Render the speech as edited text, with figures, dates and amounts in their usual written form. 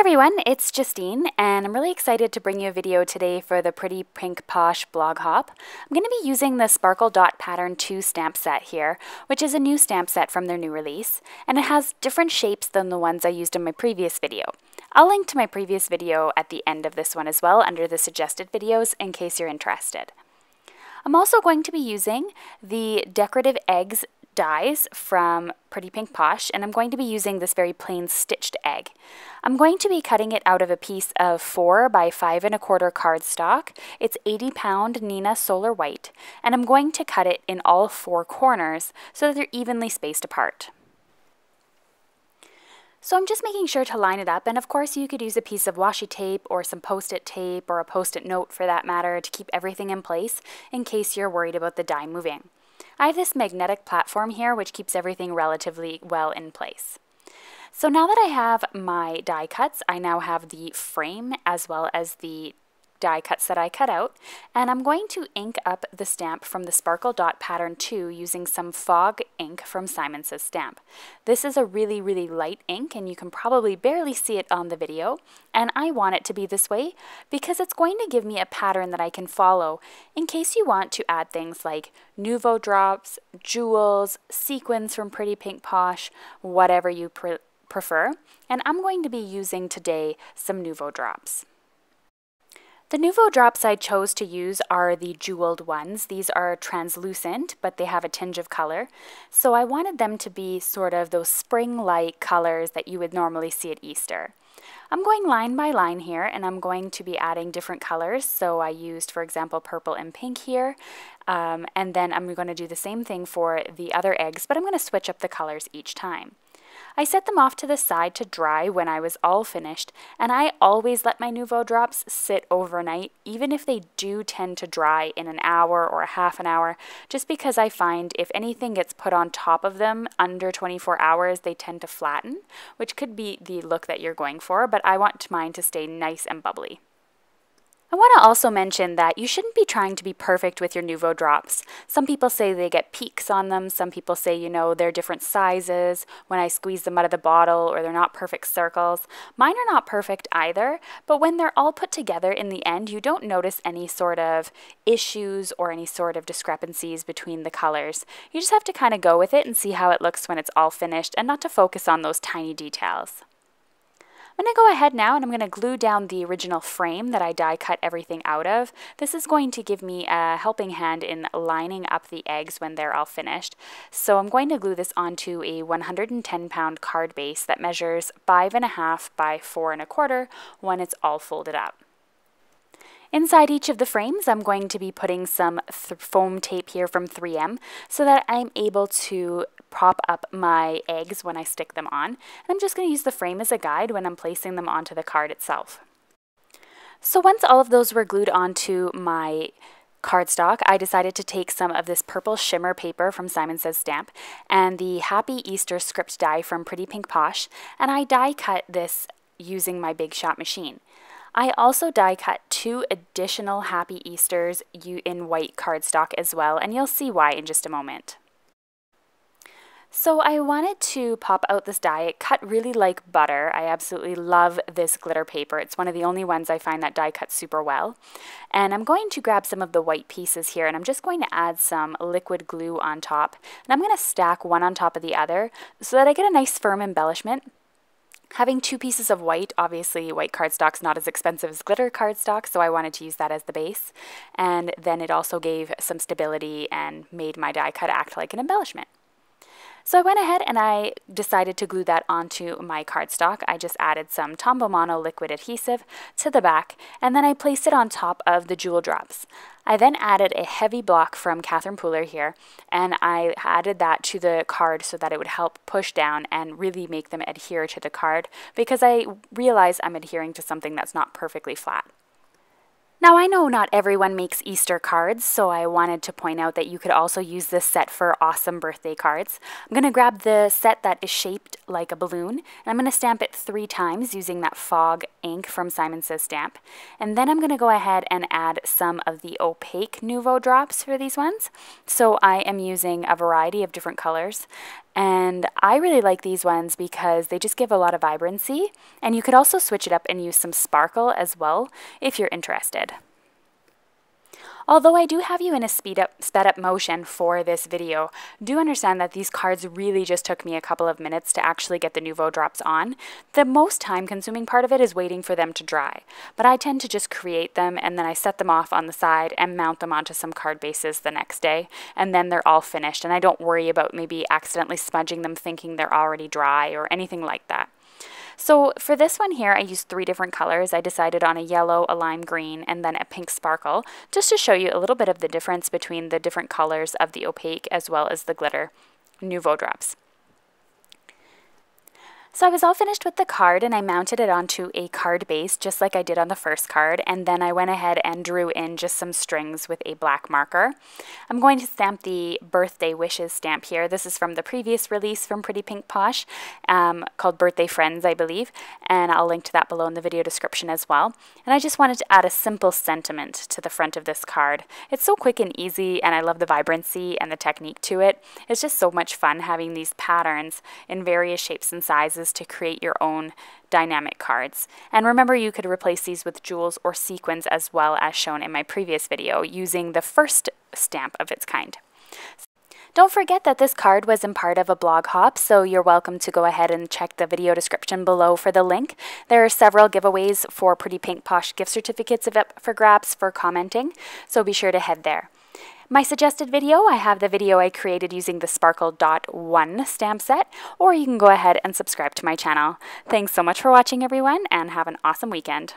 everyone, it's Justine, and I'm really excited to bring you a video today for the Pretty Pink Posh blog hop. I'm going to be using the Sparkle Dot Pattern 2 stamp set here, which is a new stamp set from their new release, and it has different shapes than the ones I used in my previous video. I'll link to my previous video at the end of this one as well under the suggested videos in case you're interested. I'm also going to be using the Decorative Eggs dies from Pretty Pink Posh, and I'm going to be using this very plain stitched egg. I'm going to be cutting it out of a piece of 4 by 5 1/4 cardstock. It's 80 pound Neenah Solar White, and I'm going to cut it in all 4 corners so that they're evenly spaced apart. So I'm just making sure to line it up, and of course you could use a piece of washi tape or some post-it tape or a post-it note for that matter to keep everything in place in case you're worried about the die moving. I have this magnetic platform here which keeps everything relatively well in place. So now that I have my die cuts, I now have the frame as well as the die cuts that I cut out, and I'm going to ink up the stamp from the Sparkle Dot Pattern 2 using some fog ink from Simon Says Stamp. This is a really light ink, and you can probably barely see it on the video, and I want it to be this way because it's going to give me a pattern that I can follow in case you want to add things like Nuvo drops, jewels, sequins from Pretty Pink Posh, whatever you prefer, and I'm going to be using today some Nuvo drops. The Nuvo drops I chose to use are the jeweled ones. These are translucent, but they have a tinge of color. So I wanted them to be sort of those spring-like colors that you would normally see at Easter. I'm going line by line here, and I'm going to be adding different colors. So I used, for example, purple and pink here. And then I'm going to do the same thing for the other eggs, but I'm going to switch up the colors each time. I set them off to the side to dry when I was all finished, and I always let my Nuvo drops sit overnight, even if they do tend to dry in an hour or a half an hour, just because I find if anything gets put on top of them under 24 hours, they tend to flatten, which could be the look that you're going for, but I want mine to stay nice and bubbly. I want to also mention that you shouldn't be trying to be perfect with your Nuvo drops. Some people say they get peaks on them. Some people say, you know, they're different sizes when I squeeze them out of the bottle, or they're not perfect circles. Mine are not perfect either, but when they're all put together in the end, you don't notice any sort of issues or any sort of discrepancies between the colors. You just have to kind of go with it and see how it looks when it's all finished and not to focus on those tiny details. I'm going to go ahead now and I'm going to glue down the original frame that I die cut everything out of. This is going to give me a helping hand in lining up the eggs when they're all finished. So I'm going to glue this onto a 110 pound card base that measures 5.5 by 4 1/4 when it's all folded up. Inside each of the frames, I'm going to be putting some foam tape here from 3M so that I'm able to prop up my eggs when I stick them on. And I'm just going to use the frame as a guide when I'm placing them onto the card itself. So once all of those were glued onto my cardstock, I decided to take some of this purple shimmer paper from Simon Says Stamp and the Happy Easter script die from Pretty Pink Posh, and I die cut this using my Big Shot machine. I also die cut 2 additional Happy Easters in white cardstock as well, and you'll see why in just a moment. So I wanted to pop out this die. It cut really like butter. I absolutely love this glitter paper. It's one of the only ones I find that die cuts super well. And I'm going to grab some of the white pieces here, and I'm just going to add some liquid glue on top. And I'm going to stack one on top of the other so that I get a nice firm embellishment. Having 2 pieces of white, obviously white cardstock's not as expensive as glitter cardstock, so I wanted to use that as the base. And then it also gave some stability and made my die cut act like an embellishment. So I went ahead and I decided to glue that onto my cardstock. I just added some Tombow Mono liquid adhesive to the back, and then I placed it on top of the jewel drops. I then added a heavy block from Catherine Pooler here, and I added that to the card so that it would help push down and really make them adhere to the card, because I realize I'm adhering to something that's not perfectly flat. Now I know not everyone makes Easter cards, so I wanted to point out that you could also use this set for awesome birthday cards. I'm going to grab the set that is shaped like a balloon, and I'm going to stamp it 3 times using that fog ink from Simon Says Stamp. And then I'm going to go ahead and add some of the opaque Nuvo drops for these ones. So I am using a variety of different colors. And I really like these ones because they just give a lot of vibrancy, and you could also switch it up and use some sparkle as well if you're interested. Although I do have you in a sped up motion for this video, do understand that these cards really just took me a couple of minutes to actually get the Nuvo drops on. The most time consuming part of it is waiting for them to dry, but I tend to just create them and then I set them off on the side and mount them onto some card bases the next day, and then they're all finished and I don't worry about maybe accidentally smudging them thinking they're already dry or anything like that. So for this one here, I used 3 different colors. I decided on a yellow, a lime green, and then a pink sparkle, just to show you a little bit of the difference between the different colors of the opaque as well as the glitter Nuvo drops. So I was all finished with the card and I mounted it onto a card base just like I did on the first card, and then I went ahead and drew in just some strings with a black marker. I'm going to stamp the birthday wishes stamp here. This is from the previous release from Pretty Pink Posh called Birthday Friends, I believe, and I'll link to that below in the video description as well. And I just wanted to add a simple sentiment to the front of this card. It's so quick and easy, and I love the vibrancy and the technique to it. It's just so much fun having these patterns in various shapes and sizes to create your own dynamic cards. And remember, you could replace these with jewels or sequins as well, as shown in my previous video using the first stamp of its kind. Don't forget that this card was in part of a blog hop, so you're welcome to go ahead and check the video description below for the link. There are several giveaways for Pretty Pink Posh gift certificates up for grabs for commenting, so be sure to head there. My suggested video, I have the video I created using the Sparkle Dot 1 stamp set, or you can go ahead and subscribe to my channel. Thanks so much for watching, everyone, and have an awesome weekend.